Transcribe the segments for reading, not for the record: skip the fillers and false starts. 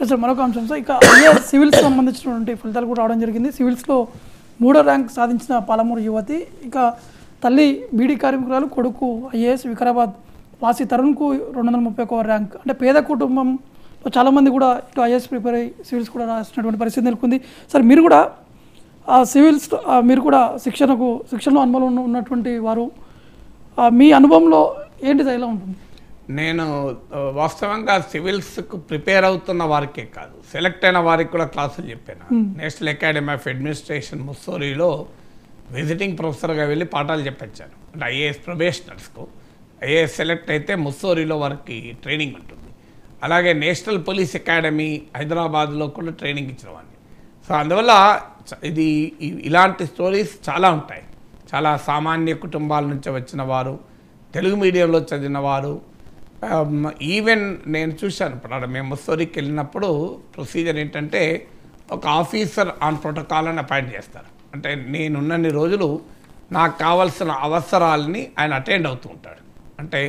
Sir మరొక అంశం sir, ఇక ఐఏఎస్ సివిల్స్ సంబంధించినటువంటి ఫలితాలు కూడా రావడం జరిగింది. సివిల్స్లో 3వ ర్యాంక్ సాధించిన పాలమూరు యువతి, ఇక తల్లి బీడీ కార్మికురాలు, కొడుకు ఐఏఎస్ వికారాబాద్ వాసి తరుణ్కు 231వ ర్యాంక్. అంటే పేద కుటుంబంలో చాలామంది కూడా ఇటు ఐఏఎస్ ప్రిపేర్ అయ్యి సివిల్స్ కూడా రాసినటువంటి పరిస్థితి నెలకొంది. సార్ మీరు కూడా సివిల్స్ మీరు కూడా శిక్షణలో అనుభవం ఉన్నటువంటి వారు, మీ అనుభవంలో ఏంటి ఎలా ఉంటుంది? నేను వాస్తవంగా సివిల్స్కు ప్రిపేర్ అవుతున్న వారికే కాదు, సెలెక్ట్ అయిన వారికి కూడా క్లాసులు చెప్పాను. నేషనల్ అకాడమీ ఆఫ్ అడ్మినిస్ట్రేషన్ ముస్సోరీలో విజిటింగ్ ప్రొఫెసర్గా వెళ్ళి పాఠాలు చెప్పించాను. అంటే ఐఏఎస్ ప్రొబేషనర్స్కు ఐఏఎస్ సెలెక్ట్ అయితే ముస్సోరీలో వారికి ట్రైనింగ్ ఉంటుంది. అలాగే నేషనల్ పోలీస్ అకాడమీ హైదరాబాద్లో కూడా ట్రైనింగ్ ఇచ్చిన వాడిని. సో అందువల్ల ఇలాంటి స్టోరీస్ చాలా ఉంటాయి. చాలా సామాన్య కుటుంబాల నుంచి వచ్చిన వారు, తెలుగు మీడియంలో చదివిన వారు, ఈవెన్ నేను చూశాను. ఇప్పుడు మేము ముస్సోరీకి వెళ్ళినప్పుడు ప్రొసీజర్ ఏంటంటే ఒక ఆఫీసర్ ఆన్ ప్రోటోకాల్ అని అపాయింట్ చేస్తారు. అంటే నేనున్నన్ని రోజులు నాకు కావాల్సిన అవసరాలని ఆయన అటెండ్ అవుతూ ఉంటాడు. అంటే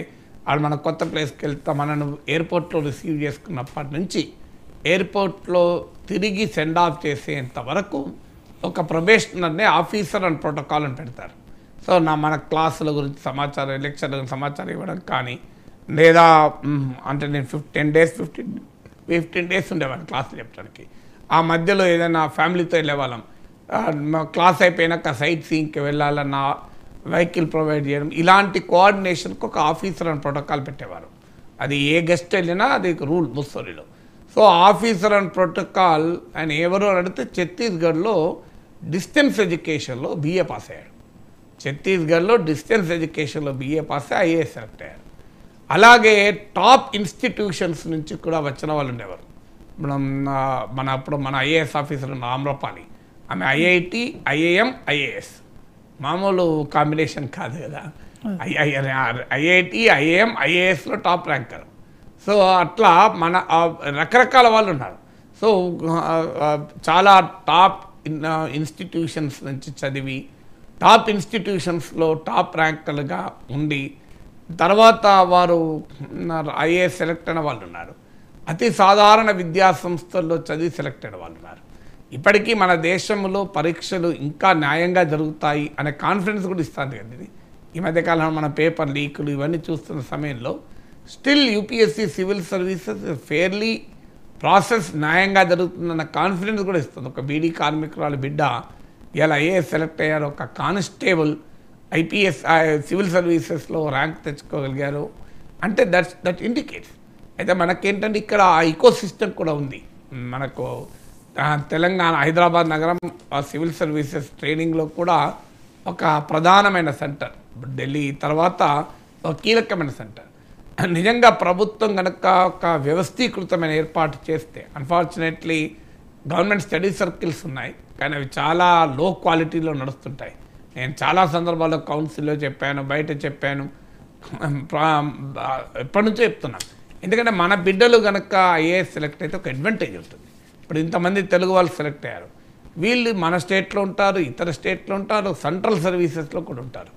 వాళ్ళు మన కొత్త ప్లేస్కి వెళ్తాం, మనను ఎయిర్పోర్ట్లో రిసీవ్ చేసుకున్నప్పటి నుంచి ఎయిర్పోర్ట్లో తిరిగి సెండ్ ఆఫ్ చేసేంత వరకు ఒక ప్రొబేషనర్ని ఆఫీసర్ అండ్ ప్రోటోకాల్ అని పెడతారు. సో మన క్లాసుల గురించి సమాచారం, లెక్చర్ల గురించి సమాచారం ఇవ్వడం కానీ, లేదా అంటే నేను 15 డేస్ ఉండేవాడిని క్లాసులు చెప్పడానికి. ఆ మధ్యలో ఏదైనా ఫ్యామిలీతో వెళ్ళేవాళ్ళం. క్లాస్ అయిపోయినాక సైట్ సీయింగ్కి వెళ్ళాలన్న వెహికల్ ప్రొవైడ్ చేయడం, ఇలాంటి కోఆర్డినేషన్కి ఒక ఆఫీసర్ అండ్ ప్రోటోకాల్ పెట్టేవారు. అది ఏ గెస్ట్ వెళ్ళినా అది రూల్ ముస్సోరీలో. సో ఆఫీసర్ అండ్ ప్రోటోకాల్ ఆయన ఎవరు అని అడిగితే ఛత్తీస్గఢ్లో డిస్టెన్స్ ఎడ్యుకేషన్లో BA పాస్ అయ్యాడు. ఛత్తీస్గఢ్లో డిస్టెన్స్ ఎడ్యుకేషన్లో BA పాస్ అయ్యి ఐఏఎస్ సెలెక్ట్ అయ్యారు. అలాగే టాప్ ఇన్స్టిట్యూషన్స్ నుంచి కూడా వచ్చిన వాళ్ళు ఉండేవారు. ఇప్పుడు మన ఐఏఎస్ ఆఫీసర్ ఆమ్రపాలి, ఆమె IIT, IIM, IAS మామూలు కాంబినేషన్ కాదు కదా. IIT, IIM, IASలో టాప్ ర్యాంకర్. సో అట్లా మన రకరకాల వాళ్ళు ఉన్నారు. సో చాలా టాప్ ఇన్స్టిట్యూషన్స్ నుంచి చదివి టాప్ ఇన్స్టిట్యూషన్స్లో టాప్ ర్యాంకర్లుగా ఉండి తర్వాత వారు ఐఏఎస్ సెలెక్ట్ అయిన వాళ్ళు ఉన్నారు. అతి సాధారణ విద్యా సంస్థల్లో చదివి సెలెక్ట్ అయిన వాళ్ళు ఉన్నారు. ఇప్పటికీ మన దేశంలో పరీక్షలు ఇంకా న్యాయంగా జరుగుతాయి అనే కాన్ఫిడెన్స్ కూడా ఇస్తుంది కదా. ఇది ఈ మధ్యకాలంలో మన పేపర్ లీకులు ఇవన్నీ చూస్తున్న సమయంలో still UPSC civil services fairly process న్యాయంగా జరుగుతుందన్న కాన్ఫిడెన్స్ కూడా ఇస్తుంది. ఒక బీడీ కార్మికురాలు బిడ్డ ఇలా ఐఏఎస్ సెలెక్ట్ అయ్యారు, ఒక కానిస్టేబుల్ IPS సివిల్ సర్వీసెస్లో ర్యాంక్ తెచ్చుకోగలిగారు అంటే దట్ ఇండికేట్స్. అయితే మనకేంటంటే ఇక్కడ ఆ ఈకో సిస్టమ్ కూడా ఉంది. మనకు తెలంగాణ హైదరాబాద్ నగరం సివిల్ సర్వీసెస్ ట్రైనింగ్లో కూడా ఒక ప్రధానమైన సెంటర్, ఢిల్లీ తర్వాత ఒక కీలకమైన సెంటర్. నిజంగా ప్రభుత్వం కనుక ఒక వ్యవస్థీకృతమైన ఏర్పాటు చేస్తే, అన్ఫార్చునేట్లీ గవర్నమెంట్ స్టడీ సర్కిల్స్ ఉన్నాయి కానీ అవి చాలా లో క్వాలిటీలో నడుస్తుంటాయి. నేను చాలా సందర్భాల్లో కౌన్సిల్లో చెప్పాను, బయట చెప్పాను, ఎప్పటి నుంచో చెప్తున్నాను. ఎందుకంటే మన బిడ్డలు కనుక ఐఏఎస్ సెలెక్ట్ అయితే ఒక అడ్వాంటేజ్ ఉంటుంది. ఇప్పుడు ఇంతమంది తెలుగు వాళ్ళు సెలెక్ట్ అయ్యారు, వీళ్ళు మన స్టేట్లో ఉంటారు, ఇతర స్టేట్లో ఉంటారు, సెంట్రల్ సర్వీసెస్లో కూడా ఉంటారు.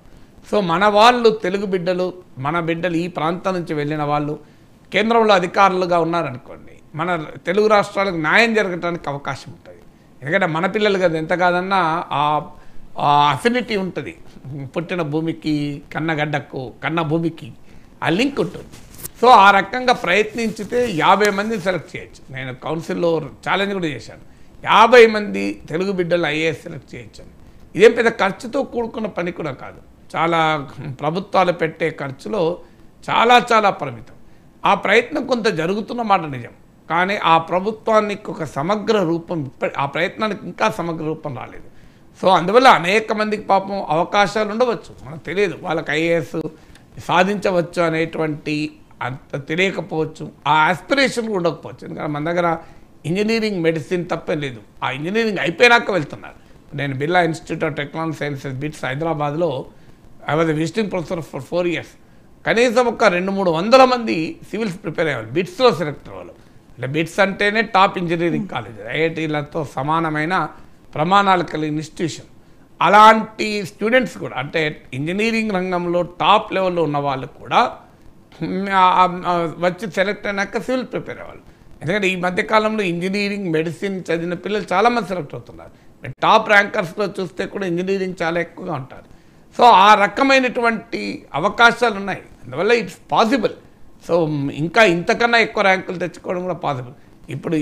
సో మన వాళ్ళు తెలుగు బిడ్డలు, మన బిడ్డలు ఈ ప్రాంతం నుంచి వెళ్ళిన వాళ్ళు కేంద్రంలో అధికారులుగా ఉన్నారనుకోండి, మన తెలుగు రాష్ట్రాలకు న్యాయం జరగడానికి అవకాశం ఉంటుంది. ఎందుకంటే మన పిల్లలు కదా ఎంత కాదన్నా ఆ అఫినిటీ ఉంటుంది. పుట్టిన భూమికి, కన్నగడ్డకు, కన్న భూమికి ఆ లింక్ ఉంటుంది. సో ఆ రకంగా ప్రయత్నించితే 50 మందిని సెలెక్ట్ చేయొచ్చు. నేను కౌన్సిల్లో ఛాలెంజ్ కూడా చేశాను, 50 మంది తెలుగు బిడ్డలు ఐఏఎస్ సెలెక్ట్ చేయొచ్చు. ఇదేం పెద్ద ఖర్చుతో కూడుకున్న పని కూడా కాదు. చాలా ప్రభుత్వాలు పెట్టే ఖర్చులో చాలా చాలా పరిమితం. ఆ ప్రయత్నం కొంత జరుగుతున్న మాట నిజం, కానీ ఆ ప్రభుత్వానికి ఒక సమగ్ర రూపం, ఆ ప్రయత్నానికి ఇంకా సమగ్ర రూపం రాలేదు. సో అందువల్ల అనేక మందికి పాపం అవకాశాలు ఉండవచ్చు, మనకు తెలియదు, వాళ్ళకి ఐఏఎస్ సాధించవచ్చు అనేటువంటి అంత తెలియకపోవచ్చు, ఆ ఆస్పిరేషన్ కూడా ఉండకపోవచ్చు. ఎందుకంటే మన దగ్గర ఇంజనీరింగ్, మెడిసిన్ తప్పే లేదు. ఆ ఇంజనీరింగ్ అయిపోయినాక వెళ్తున్నారు. నేను Birla institute of technology sciences BITS హైదరాబాద్లో I was visiting professor for 4 years. కనీసం ఒక 200-300 మంది సివిల్స్ ప్రిపేర్ అయ్యేవాళ్ళు, బిట్స్లో సెలెక్ట్ అయ్యేవాళ్ళు. అంటే బిట్స్ అంటేనే టాప్ ఇంజనీరింగ్ కాలేజ్, ఐఐటీలతో సమానమైన ప్రమాణాలు కలిగిన ఇన్స్టిట్యూషన్. అలాంటి స్టూడెంట్స్ కూడా, అంటే ఇంజనీరింగ్ రంగంలో టాప్ లెవెల్లో ఉన్న వాళ్ళు కూడా వచ్చి సెలెక్ట్ అయినాక సివిల్ ప్రిపేర్ అయ్యేవాళ్ళు. ఎందుకంటే ఈ మధ్యకాలంలో ఇంజనీరింగ్ మెడిసిన్ చదివిన పిల్లలు చాలామంది సెలెక్ట్ అవుతున్నారు. టాప్ ర్యాంకర్స్లో చూస్తే కూడా ఇంజనీరింగ్ చాలా ఎక్కువగా ఉంటారు. సో ఆ రకమైనటువంటి అవకాశాలు ఉన్నాయి. అందువల్ల ఇట్స్ పాసిబుల్. సో ఇంకా ఇంతకన్నా ఎక్కువ ర్యాంకులు తెచ్చుకోవడం కూడా పాసిబుల్. ఇప్పుడు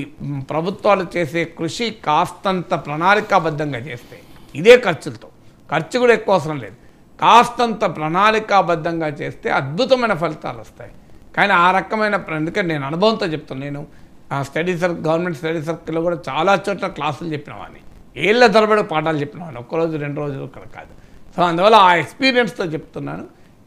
ప్రభుత్వాలు చేసే కృషి కాస్తంత ప్రణాళికాబద్ధంగా చేస్తే, ఇదే ఖర్చు కూడా ఎక్కువ అవసరం లేదు, కాస్తంత ప్రణాళికాబద్ధంగా చేస్తే అద్భుతమైన ఫలితాలు వస్తాయి. కానీ ఆ రకమైన, ఎందుకంటే నేను అనుభవంతో చెప్తాను, నేను గవర్నమెంట్ స్టడీ సర్కిల్లో కూడా చాలా చోట్ల క్లాసులు చెప్పినవాడిని, ఏళ్ళ తరబడి పాఠాలు చెప్పినవాడిని, ఒక్కరోజు 2 రోజులు ఇక్కడ కాదు. సో అందువల్ల ఆ ఎక్స్పీరియన్స్తో చెప్తున్నాను.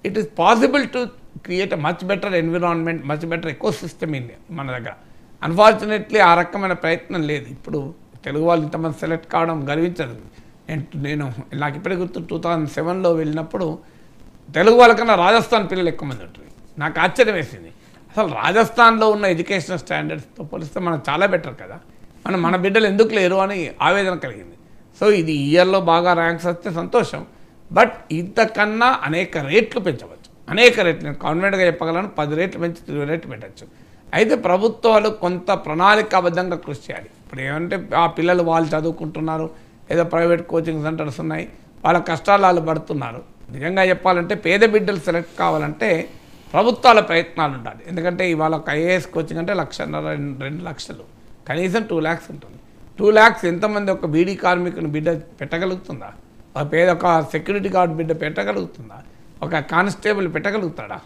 It is possible to create a much better environment, much better eco system India మన దగ్గర. అన్ఫార్చునేట్లీ ఆ రకమైన ప్రయత్నం లేదు. ఇప్పుడు తెలుగు వాళ్ళు ఇంతమంది సెలెక్ట్ కావడం గర్వించదు. నేను నాకు ఇప్పటికి గుర్తు 2007లో వెళ్ళినప్పుడు తెలుగు వాళ్ళకన్నా రాజస్థాన్ పిల్లలు ఎక్కువ మంది ఉంటారు. నాకు ఆశ్చర్యం వేసింది. అసలు రాజస్థాన్లో ఉన్న ఎడ్యుకేషనల్ స్టాండర్డ్స్తో పోలిస్తే మనం చాలా బెటర్ కదా, మన బిడ్డలు ఎందుకు లేరు అని ఆవేదన కలిగింది. సో ఇది ఇయర్లో బాగా ర్యాంక్స్ వస్తే సంతోషం, బట్ ఇంతకన్నా అనేక రేట్లు పెంచవచ్చు. అనేక రేట్లు నేను కాన్ఫిడెంట్గా చెప్పగలను, 10 రేట్లు పెంచి 20 రేట్లు పెట్టచ్చు. అయితే ప్రభుత్వాలు కొంత ప్రణాళికాబద్ధంగా కృషి చేయాలి. ఇప్పుడు ఏమంటే ఆ పిల్లలు వాళ్ళు చదువుకుంటున్నారు, ఏదో ప్రైవేట్ కోచింగ్ సెంటర్స్ ఉన్నాయి, వాళ్ళ కష్టాలు వాళ్ళు పడుతున్నారు. నిజంగా చెప్పాలంటే పేద బిడ్డలు సెలెక్ట్ కావాలంటే ప్రభుత్వాల ప్రయత్నాలు ఉండాలి. ఎందుకంటే ఇవాళ ఒక ఐఏఎస్ కోచింగ్ అంటే 1,50,000 2 లక్షలు, కనీసం 2 lakhs ఉంటుంది. 2 lakhs ఎంతమంది ఒక బీడీ కార్మికుని బిడ్డ పెట్టగలుగుతుందా? ఒక సెక్యూరిటీ గార్డ్ బిడ్డ పెట్టగలుగుతుందా? ఒక కానిస్టేబుల్ పెట్టగలుగుతాడా?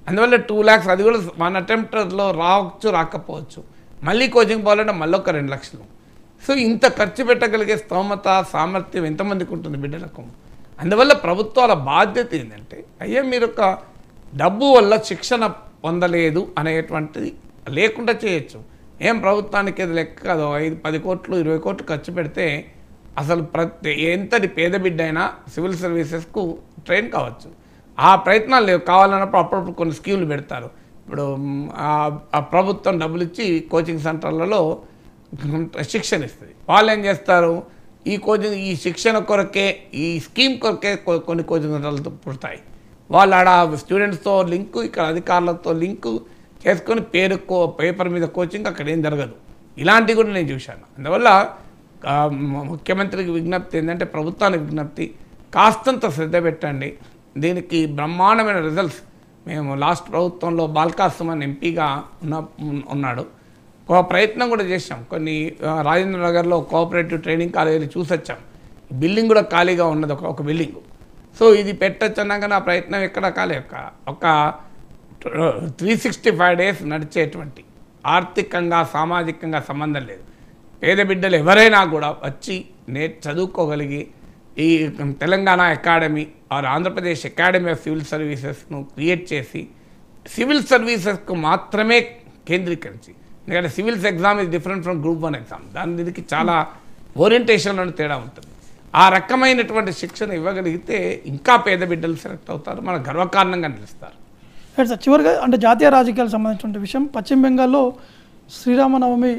అందువల్ల 2 lakhs, అది కూడా 1 attemptలో రావచ్చు రాకపోవచ్చు. మళ్ళీ కోచింగ్ పోవాలంటే మళ్ళీ ఒక 2 లక్షలు. సో ఇంత ఖర్చు పెట్టగలిగే స్తోమత సామర్థ్యం ఎంతమందికి ఉంటుంది బిడ్డలకు? అందువల్ల ప్రభుత్వాల బాధ్యత ఏంటంటే, అయ్యా మీరు ఒక డబ్బు వల్ల శిక్షణ పొందలేదు అనేటువంటిది లేకుండా చేయొచ్చు. ఏం ప్రభుత్వానికి ఏది లెక్క కాదు, 5-10 కోట్లు 20 కోట్లు ఖర్చు పెడితే అసలు ఎంతటి పేద బిడ్డ అయినా సివిల్ సర్వీసెస్కు ట్రైన్ కావచ్చు. ఆ ప్రయత్నాలు లేవు. కావాలన్నప్పుడు అప్పుడప్పుడు కొన్ని స్కీములు పెడతారు. ఇప్పుడు ఆ ప్రభుత్వం డబ్బులు ఇచ్చి కోచింగ్ సెంటర్లలో శిక్షణ ఇస్తుంది. వాళ్ళు ఏం చేస్తారు, ఈ శిక్షణ కొరకే, ఈ స్కీమ్ కొరకే కొన్ని కోచింగ్ సెంటర్లతో పుడతాయి. వాళ్ళు ఆడ స్టూడెంట్స్తో లింకు, ఇక్కడ అధికారులతో లింకు చేసుకొని పేపర్ మీద కోచింగ్, అక్కడ ఏం జరగదు. ఇలాంటివి కూడా నేను చూశాను. అందువల్ల ముఖ్యమంత్రికి విజ్ఞప్తి ఏంటంటే, ప్రభుత్వానికి విజ్ఞప్తి, కాస్తంత శ్రద్ధ పెట్టండి. దీనికి బ్రహ్మాండమైన రిజల్ట్స్. మేము లాస్ట్ ప్రభుత్వంలో బాల్కాసుమన్ ఎంపీగా ఉన్నాడు, ఒక ప్రయత్నం కూడా చేశాం. కొన్ని రాజేంద్ర నగర్లో కోఆపరేటివ్ ట్రైనింగ్ కాలేజీలు చూసొచ్చాం. బిల్డింగ్ కూడా ఖాళీగా ఉన్నది, ఒక బిల్డింగు. సో ఇది పెట్టచ్చు అన్నాక నా ప్రయత్నం ఎక్కడ కాలే. ఒక 365 days నడిచేటువంటి, ఆర్థికంగా సామాజికంగా సంబంధం లేదు, పేద బిడ్డలు ఎవరైనా కూడా వచ్చి చదువుకోగలిగి ఈ Telangana academy or Andhra Pradesh academy of civil సర్వీసెస్ను క్రియేట్ చేసి సివిల్ సర్వీసెస్కు మాత్రమే కేంద్రీకరించి, ఎందుకంటే civils exam is different from group 1 exam. దీనికి చాలా ఓరియంటేషన్లో తేడా ఉంటుంది. ఆ రకమైనటువంటి శిక్షణ ఇవ్వగలిగితే ఇంకా పేద బిడ్డలు సెలెక్ట్ అవుతారు, మన గర్వకారణంగా నిలుస్తారు. సార్ చివరిగా అంటే జాతీయ రాజకీయాలకు సంబంధించిన విషయం, పశ్చిమ బెంగాల్లో శ్రీరామనవమి